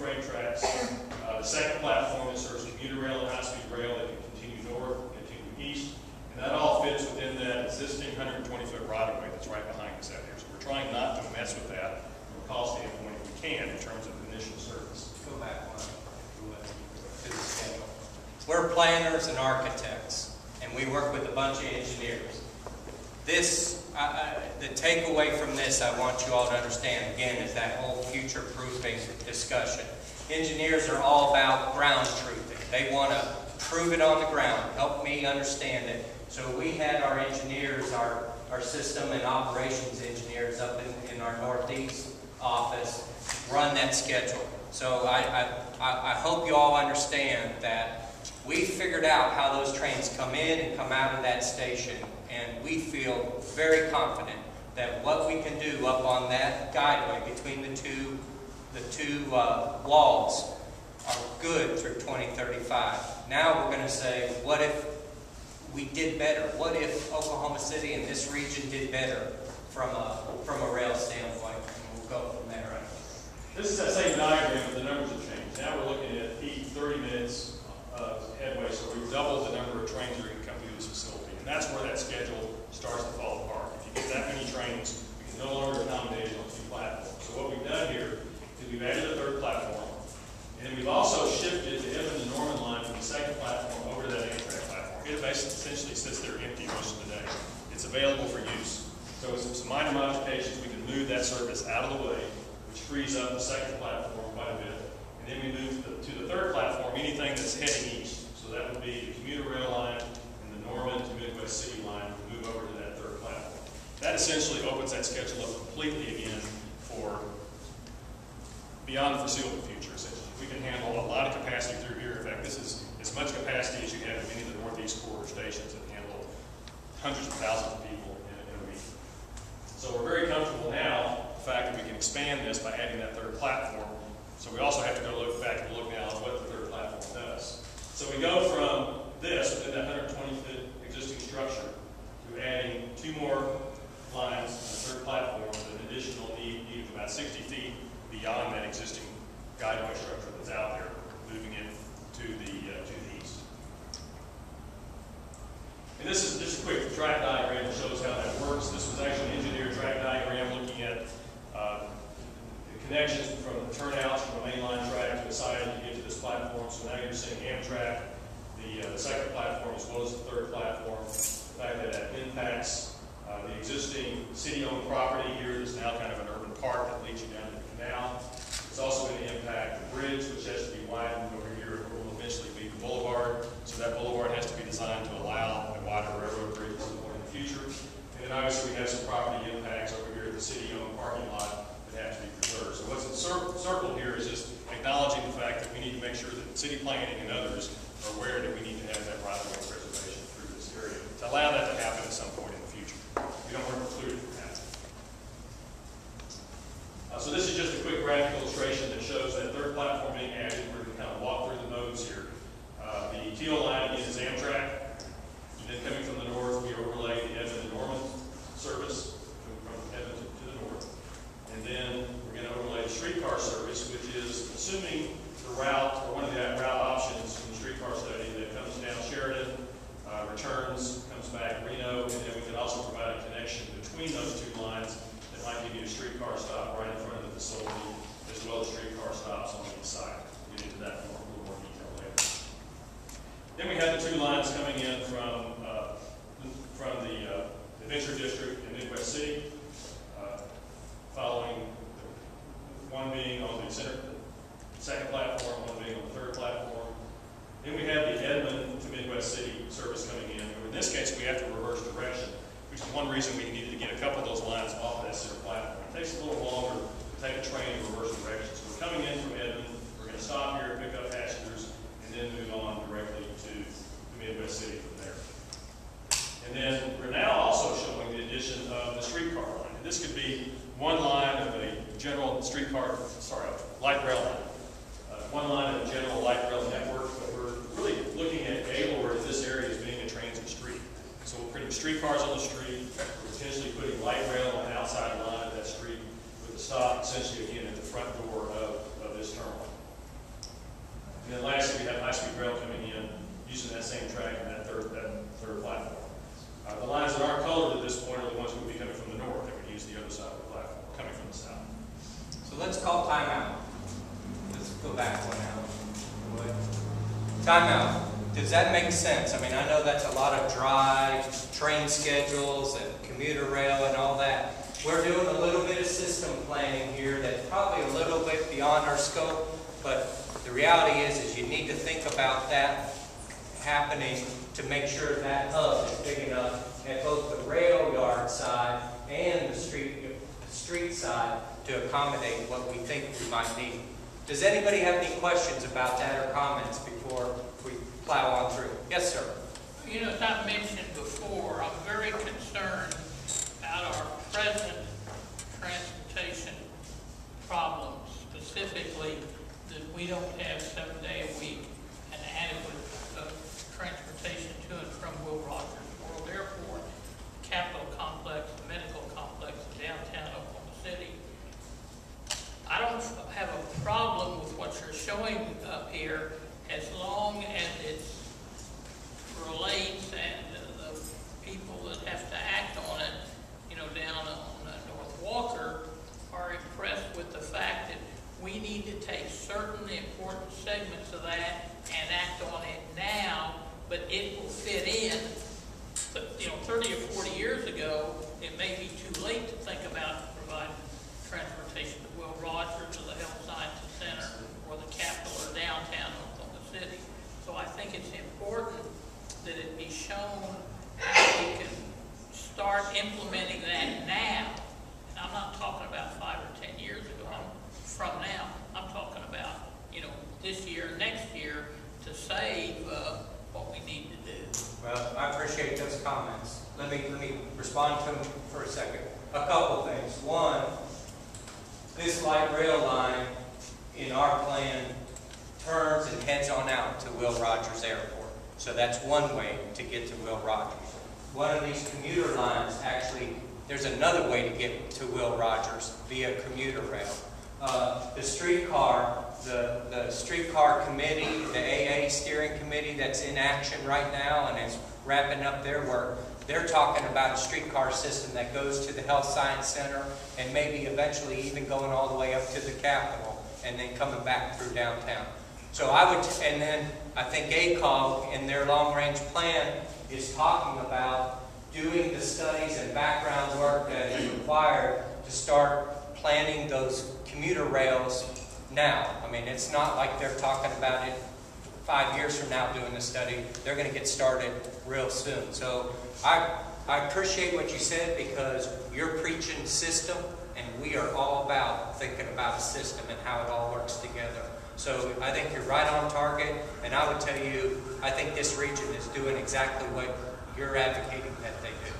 freight tracks. The second platform that serves commuter rail and high-speed rail that can continue north, continue east, and that all fits within that existing 120-foot right-of-way that's right behind us out here. So we're trying not to mess with that from a cost standpoint if we can in terms of initial service. Go back one to the schedule. We're planners and architects, and we work with a bunch of engineers. The takeaway from this, I want you all to understand, again, is that whole future-proofing discussion. Engineers are all about ground truthing. They want to prove it on the ground, help me understand it. So we had our engineers, our system and operations engineers up in our Northeast office run that schedule. So I hope you all understand that we figured out how those trains come in and come out of that station, and we feel very confident that what we can do up on that guideway between the two walls are good through 2035. Now we're going to say, what if we did better? What if Oklahoma City and this region did better from a rail standpoint? And we'll go from there. Right? This is that same diagram, but the numbers have changed. Now we're looking at peak 30 minutes headway, so we've doubled the number of trains that are going to come through this facility. And that's where that schedule starts to fall apart. If you get that many trains, we can no longer accommodate it on two platforms. So what we've done here is we've added a third platform, and then we've also shifted the Evan to Norman line from the second platform over to that Amtrak platform. It basically essentially sits there empty most of the day. It's available for use. So with some minor modifications, we can move that service out of the way, which frees up the second platform quite a bit. And then we move to the third platform, anything that's heading east. So that would be the commuter rail line and the Norman to Midwest City line would move over to that third platform. That essentially opens that schedule up completely again for beyond the foreseeable future, essentially. We can handle a lot of capacity through here. In fact, this is as much capacity as you have in many of the Northeast Corridor stations that handle hundreds of thousands of people in a week. So we're very comfortable now with the fact that we can expand this by adding that third platform. So we also have to go look back and look now at what the third platform does. So we go from this, within that 120-foot existing structure, to adding two more lines on the third platform with an additional need of about 60 feet beyond that existing guideway structure that's out there, moving it to the east. And this is just a quick track diagram that shows how that works. This was actually an engineered track diagram looking at the connections from the turnouts from a mainline track to the side to get to this platform. So now you're seeing Amtrak, the second platform as well as the third platform. The fact that that impacts the existing city-owned property here that's now kind of an urban park that leads you down to the canal. It's also going to impact the bridge, which has to be widened over here. It will eventually be the boulevard. So that boulevard has to be designed to allow a wider railroad bridge at some point in the future. And then obviously we have some property impacts over here at the city-owned parking lot that have to be preserved. So what's circled here is just acknowledging the fact that we need to make sure that city planning and others are aware that we need to have that right-of-way preservation through this area to allow that to happen at some point in the future. We don't want to preclude it from happening. So this is just a quick graphic illustration that shows that third platform being added. We're going to kind of walk through the modes here. The teal line again is Amtrak. And then coming from the north, we overlay the Evan to Norman service from Evan to the north. And then we're going to overlay the streetcar service, which is assuming the route or one of the route options in the streetcar study that comes down Sheridan, returns, comes back Reno, and then we can also provide a connection between those two lines that might give you a streetcar stop right in front of the facility, as well as streetcar stops on each side. We'll get into that in a little more detail later. Then we have the two lines coming in from the Venture District in Midwest City, following one being on the second platform, one being on the third platform. Then we have the Edmond to Midwest City service coming in. In this case, we have to reverse direction, which is one reason we needed to get a couple of those lines off of that center platform. It takes a little longer to take a train in reverse direction. So we're coming in from Edmond, we're going to stop here, pick up passengers, and then move on directly to the Midwest City from there. And then we're now also showing the addition of the streetcar line. And this could be one line of a general light rail line. One line of a general light rail network, but we're really looking at Gaylord in this area as being a transit street. So we're putting streetcars on the street, we're potentially putting light rail on the outside line of that street with a stop essentially again at the front door of this terminal. high-speed rail coming in, using that same track and that third platform. The lines that aren't colored at this point are the ones that would be coming from the north. They would use the other side of the platform, coming from the south. So let's call timeout. Let's go back one now. Timeout. Does that make sense? I mean, I know that's a lot of dry train schedules and commuter rail and all that. We're doing a little bit of system planning here that's probably a little bit beyond our scope, but the reality is you need to think about that happening to make sure that hub is big enough at both the rail yard side and the street side to accommodate what we think we might need. Does anybody have any questions about that or comments before we plow on through? Yes, sir. You know, as I mentioned before, I'm very concerned about our present transportation problems, specifically that we don't have 7 day a week and adequate transportation to and from Will Rogers World Airport, Capitol Complex, the medical complex in downtown Oklahoma City. I don't have a problem with what you're showing up here as long as it relates and the people that have to act on it, you know, down on North Walker are impressed with the fact that we need to take certain important segments of that and act on it now, but it will fit in. But, you know, 30 or 40 years ago, it may be too late to think about providing transportation to Will Rogers or the Health Sciences Center or the Capitol or downtown Oklahoma City. So I think it's important that it be shown how we can start implementing that now. And I'm not talking about 5 or 10 years ago. From now, I'm talking about, you know, this year, next year, to save what we need to do. Well, I appreciate those comments. Let me respond to them for a second. A couple things. One, this light rail line in our plan turns and heads on out to Will Rogers Airport. So that's one way to get to Will Rogers. One of these commuter lines, actually, there's another way to get to Will Rogers via commuter rail. The streetcar committee, the AA steering committee that's in action right now and is wrapping up their work, they're talking about a streetcar system that goes to the Health Science Center and maybe eventually even going all the way up to the Capitol and then coming back through downtown. So and then I think ACOG in their long-range plan is talking about doing the studies and background work that is required to start planning those commuter rails now. I mean, it's not like they're talking about it 5 years from now doing the study. They're going to get started real soon. So I appreciate what you said because you're preaching system and we are all about thinking about a system and how it all works together. So I think you're right on target, and I would tell you, I think this region is doing exactly what you're advocating that they do.